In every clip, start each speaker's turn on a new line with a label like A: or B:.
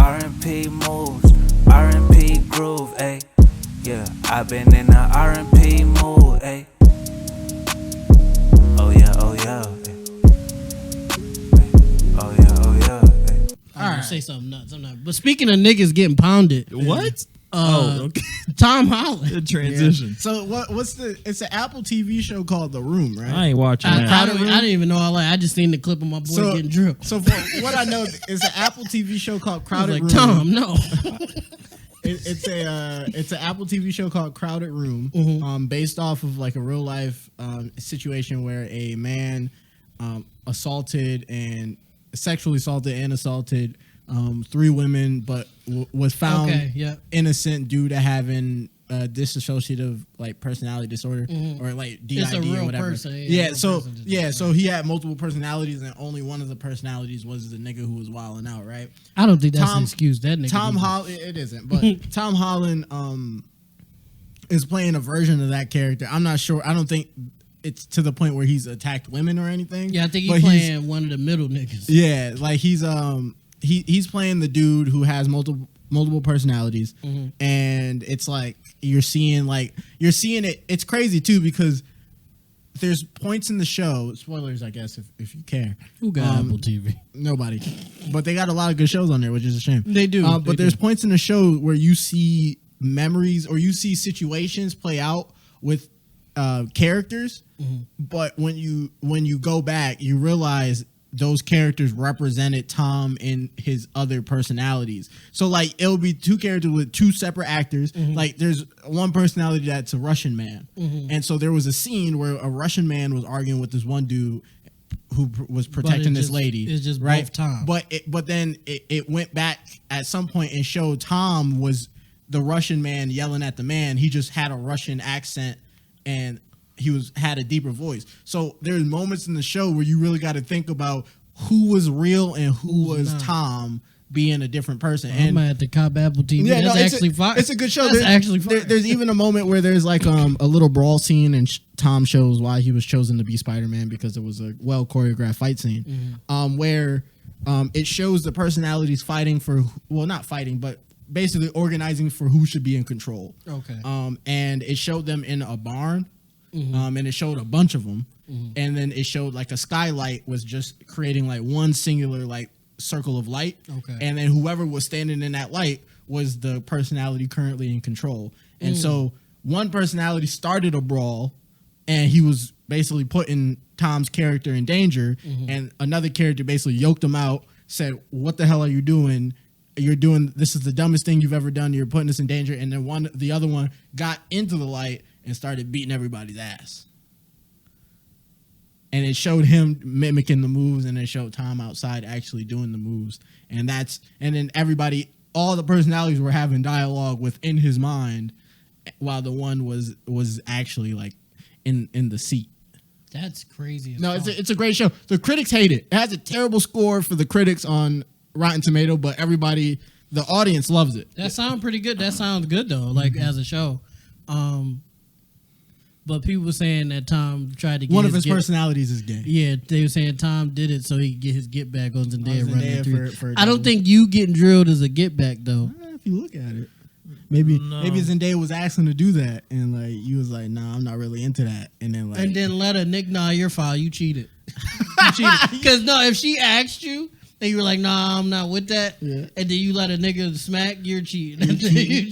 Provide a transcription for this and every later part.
A: R&P moves, R&P groove, ayy. Yeah, I've been in the R&P mood, ayy. Oh yeah, oh yeah, oh yeah, oh yeah.
B: I'm gonna say something nuts. I'm not. But speaking of niggas getting pounded,
C: What?
B: okay. Tom Holland.
C: The transition.
D: Yeah. So what's the? It's an Apple TV show called The Room, right?
C: I ain't watching that.
B: I didn't even know all that. I just seen the clip of my boy getting drilled.
D: So for what I know, it's an Apple TV show called Crowded Room.
B: Tom, no.
D: It's an Apple TV show called Crowded Room, based off of like a real life situation where a man sexually assaulted and assaulted 3 women, but was found innocent due to having dissociative like personality disorder or like DID
B: it's a real
D: or whatever.
B: Person,
D: So he had multiple personalities, and only one of the personalities was the nigga who was wilding out, right?
B: I don't think that's an excuse. That nigga.
D: Tom Holland, it isn't, but Tom Holland is playing a version of that character. I'm not sure. I don't think it's to the point where he's attacked women or anything.
B: Yeah, I think he's playing one of the middle niggas.
D: Yeah, like he's playing the dude who has multiple personalities, and it's like you're seeing it. It's crazy too because there's points in the show. Spoilers, I guess, if you care.
B: Who got Apple TV?
D: Nobody, but they got a lot of good shows on there, which is a shame.
B: They do,
D: but there's points in the show where you see memories or you see situations play out with characters, but when you go back, you realize those characters represented Tom in his other personalities. So like it'll be 2 characters with 2 separate actors. Like there's one personality that's a Russian man, and so there was a scene where a Russian man was arguing with this one dude who was protecting this lady.
B: It's just
D: right,
B: both Tom.
D: But then it went back at some point and showed Tom was the Russian man yelling at the man. He just had a Russian accent and he had a deeper voice. So there's moments in the show where you really got to think about who was real and who was not. Tom being a different person.
B: I'm gonna have to cop Apple TV. Yeah, that's actually fine.
D: It's a good show.
B: That's actually fine.
D: There's even a moment where there's like a little brawl scene, and Tom shows why he was chosen to be Spider-Man because it was a well choreographed fight scene, where it shows the personalities fighting for, well, not fighting, but basically organizing for who should be in control.
B: Okay.
D: And it showed them in a barn. And it showed a bunch of them, and then it showed like a skylight was just creating like one singular like circle of light. Okay. And then whoever was standing in that light was the personality currently in control. And so one personality started a brawl, and he was basically putting Tom's character in danger, and another character basically yoked him out, said, "What the hell are you doing? This is the dumbest thing you've ever done. You're putting us in danger." And then the other one got into the light and started beating everybody's ass. And it showed him mimicking the moves, and it showed Tom outside actually doing the moves. And then all the personalities were having dialogue within his mind while the one was actually like in the seat.
B: That's crazy.
D: No, it's a great show. The critics hate it. It has a terrible score for the critics on Rotten Tomato, but the audience loves it.
B: That sounds pretty good. That sounds good though, like as a show. But people were saying that Tom tried to get
D: one of his personalities is gay.
B: Yeah, they were saying Tom did it so he could get his get back on Zendaya running through. I don't think you getting drilled is a get back though.
D: If you look at it, maybe Zendaya was asking to do that, and like you was like, "Nah, I'm not really into that." And then
B: let a Nick, "Nah, you're foul. You cheated." Because if she asked you. And you were like, "Nah, I'm not with that." Yeah. And then you let a nigga smack, you're cheating.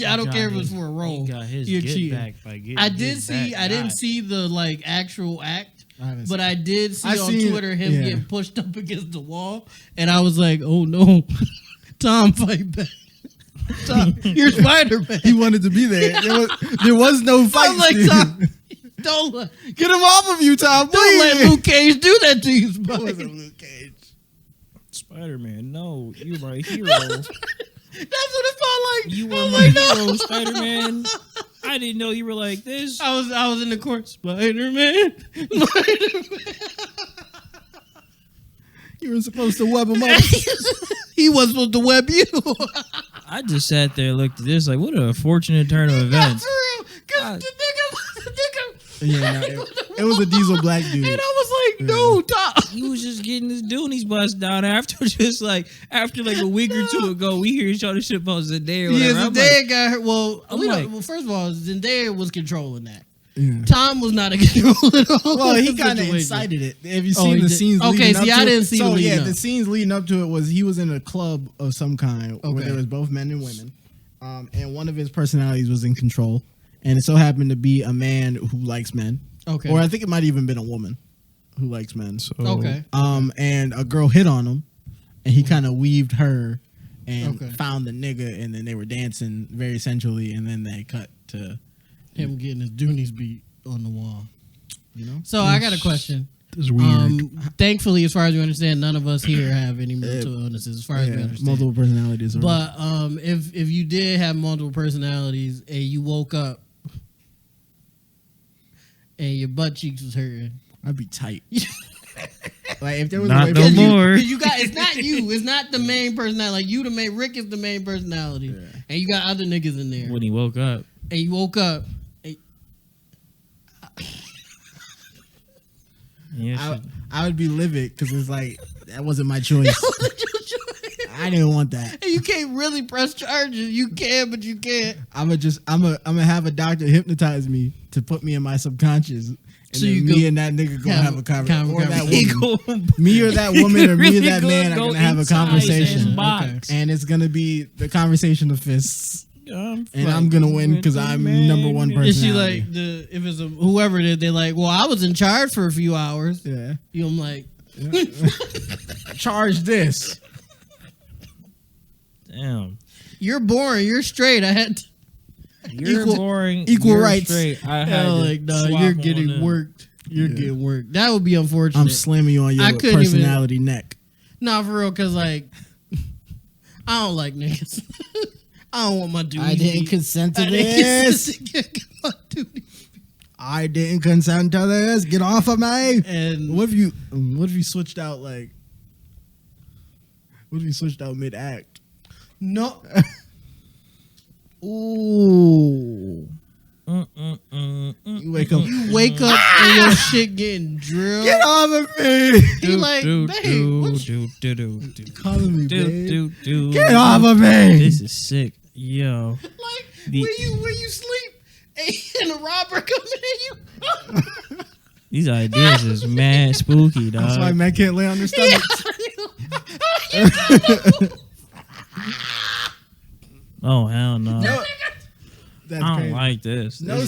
B: I don't care if it's for a role.
C: He got his
B: you're
C: get
B: cheating.
C: Back by getting
B: I didn't see the like actual act, but I did see on Twitter him getting pushed up against the wall, and I was like, "Oh no, Tom, fight back." Tom, you're Spider-Man.
D: He wanted to be there. There was no fight.
B: I'm like, Tom, don't
D: get him off of you, Tom.
B: Don't let Luke Cage do that to you, Spider.
D: It wasn't Luke Cage.
C: Spider-Man, no, you were a hero.
B: That's what it felt like.
C: You were my hero, Spider-Man. I didn't know you were like this.
B: I was in the court, Spider-Man.
D: You were supposed to web him up.
B: He was supposed to web you.
C: I just sat there and looked at this like, what a fortunate turn of events.
B: For real, because the nigga
D: Yeah, no, it was a diesel black dude.
B: And I was No, Tom.
C: He was just getting his Doonies bust down after like a week or two ago. We hear each other shit about Zendaya. Or
B: Yeah,
C: whatever.
B: Zendaya got hurt. Well, first of all, Zendaya was controlling that. Yeah. Tom was not in control at all.
D: Well, he kind of incited it. Have you seen the scenes?
B: Okay, see, I didn't see.
D: So yeah, the scenes leading up to it was he was in a club of some kind where there was both men and women, and one of his personalities was in control, and it so happened to be a man who likes men. Okay, or I think it might even been a woman who likes men. So okay, and a girl hit on him, and he kind of weaved her, and found the nigga, and then they were dancing very sensually, and then they cut to
B: him getting his Doonies beat on the wall. You know? So I got a question.
D: It's weird.
B: Thankfully, as far as we understand, none of us here have any mental illnesses, as far as we understand.
D: Multiple personalities.
B: But if you did have multiple personalities and you woke up and your butt cheeks was hurting,
D: I'd be tight. Like if there was
C: not
D: a way
C: no more.
B: You got it's not you. It's not the main personality. Like you, the main Rick is the main personality, and you got other niggas in there.
C: When he woke up,
B: and you woke up.
D: I would be livid because it's like that wasn't my choice. I didn't want that.
B: And you can't really press charges. You can, but you can't.
D: I'm gonna have a doctor hypnotize me to put me in my subconscious. And so me and that nigga gonna have a conversation. Or that woman. Me or that woman or me or that man are gonna have a conversation. And it's gonna be the conversation of fists. And I'm gonna win because I'm number one personality.
B: Is she like if it's whoever it is, they're like, well, I was in charge for a few hours.
D: Yeah.
B: You know, I'm like,
D: charge this.
C: Damn.
B: You're boring. You're straight. I had to.
C: You're boring.
D: Equal
C: you're
D: rights.
C: Straight. I had
B: like, no, you're getting worked. You're getting worked. That would be unfortunate.
D: I'm slamming you on your personality neck.
B: No, for real, because like, I don't like niggas. I don't want my dude.
D: I didn't consent to this. I didn't consent to this. Get off of me.
B: And
D: what if you switched out like? What if you switched out mid act?
B: No.
D: Ooh. You wake up
B: and your shit getting drilled.
D: Get off of me.
B: He like,
D: babe, calling me, babe.
C: Get
D: off of me.
C: This is sick. Yo.
B: Like, when you sleep and a robber coming at you.
C: These ideas is mad spooky, dog.
D: That's why men can't lay on their stomachs.
C: Oh, hell no.
D: That's
C: I don't
D: crazy.
C: like this.
D: No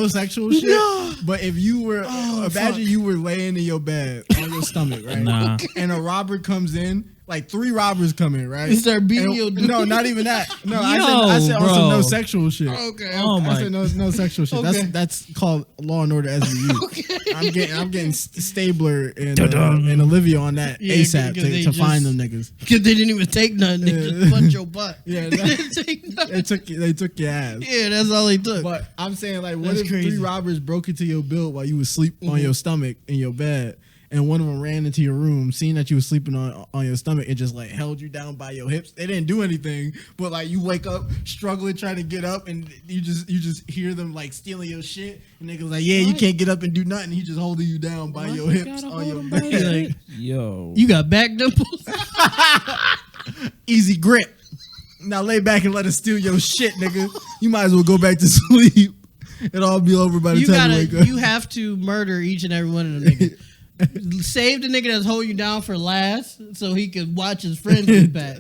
D: sexual shit. No. But if you were, imagine you were laying in your bed on your stomach, right?
C: Nah.
D: And a robber comes in, like 3 robbers come in, right?
B: You start beating your dude.
D: No, not even that. No, I said also no sexual shit.
B: Okay.
C: Oh my.
D: I said no sexual shit.
B: Okay.
D: That's called Law and Order SVU.
B: Okay.
D: I'm getting Stabler and Olivia on that ASAP to find them niggas.
B: Because they didn't even take nothing. They just punch your butt.
D: Yeah,
B: they didn't take nothing.
D: They took your ass.
B: Yeah, that's all they took.
D: But I'm saying, like, what
B: That's
D: if
B: crazy.
D: 3 robbers broke into your build while you was asleep on your stomach in your bed, and one of them ran into your room, seeing that you were sleeping on your stomach, and just like held you down by your hips? They didn't do anything, but like you wake up struggling trying to get up, and you just hear them like stealing your shit, and niggas like, yeah, you can't get up and do nothing. He just holding you down by your hips on your bed.
B: Like,
C: yo,
B: you got back dimples.
D: Easy grip. Now lay back and let us steal your shit, nigga. You might as well go back to sleep. It'll all be over by the time you wake up.
B: You have to murder each and every one of them niggas. Save the nigga that's holding you down for last, so he could watch his friends get back,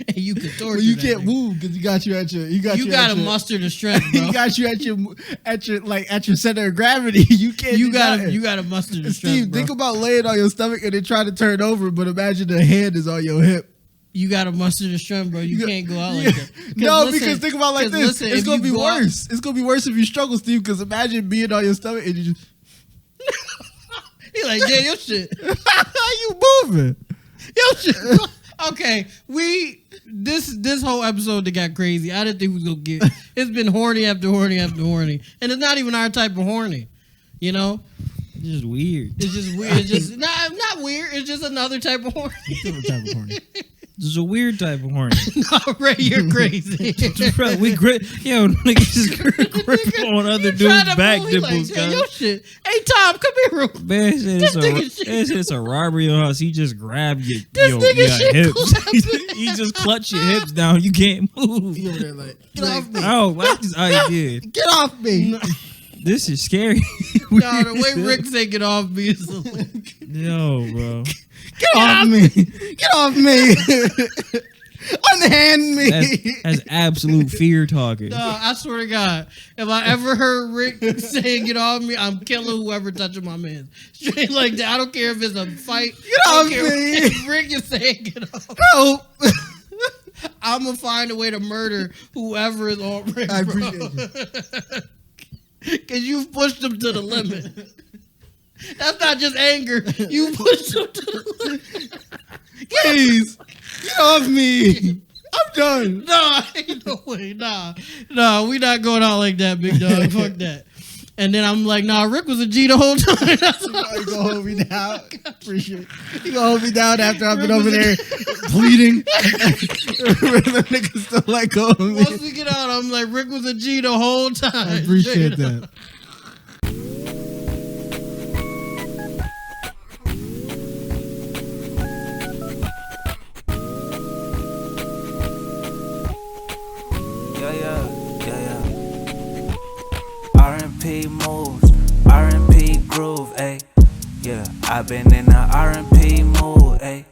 B: and you could torture.
D: Well, you
B: that
D: can't
B: nigga.
D: move because you gotta
B: muster the strength, bro.
D: He got you at your center of gravity. You can't.
B: You gotta muster the strength,
D: Steve,
B: bro.
D: think about laying on your stomach and then trying to turn over, but imagine the hand is on your hip.
B: You gotta muster the strength, bro. You can't go out like that.
D: No, because think about it like this. It's gonna be worse. It's gonna be worse if you struggle, Steve. Because imagine being on your stomach and you just.
B: He like, yeah, your shit.
D: How you moving?
B: Your shit. Okay, this whole episode that got crazy. I didn't think we was gonna get. It's been horny after horny after horny, and it's not even our type of horny. You know,
C: it's just weird.
B: It's just weird. It's just not weird. It's just another type of horny.
D: Different type of horny.
C: This is a weird type of horny.
B: No, Ray, you're crazy.
C: Bro, we grip, yo, niggas just grip on other dudes' back nipples,
B: like, yo, shit. Hey, Tom, come here real quick.
C: Man, it's a robbery on us. He just grabbed your hips. He just clutched your hips down. You can't move.
D: Like, get off me.
C: Oh, like this idea.
D: Get off me.
B: No.
C: This is scary.
B: No, the way Rick say get off me is like,
C: yo, bro.
D: Get off me. Get off me. Unhand me.
C: That's absolute fear talking.
B: no, I swear to God, if I ever heard Rick saying get off me, I'm killing whoever touching my man. Straight like that. I don't care if it's a fight.
D: Get off me.
B: If Rick is saying get off.
D: No.
B: I'm going to find a way to murder whoever is on Rick.
D: I appreciate you.
B: Because you've pushed him to the limit. That's not just anger. You pushed him to the limit.
D: Please. Get off me. I'm done.
B: Nah, ain't no way. Nah, we not going out like that, big dog. Fuck that. And then I'm like, nah, Rick was a G the whole time. That's all.
D: You gonna hold me down? Appreciate it. You gonna hold me down after I've been over there bleeding? The niggas still let go of me.
B: Once we get out, I'm like, Rick was a G the whole time.
D: I appreciate that.
A: R&P moves, R&P groove, ayy. Yeah, I've been in the R&P mood, ayy.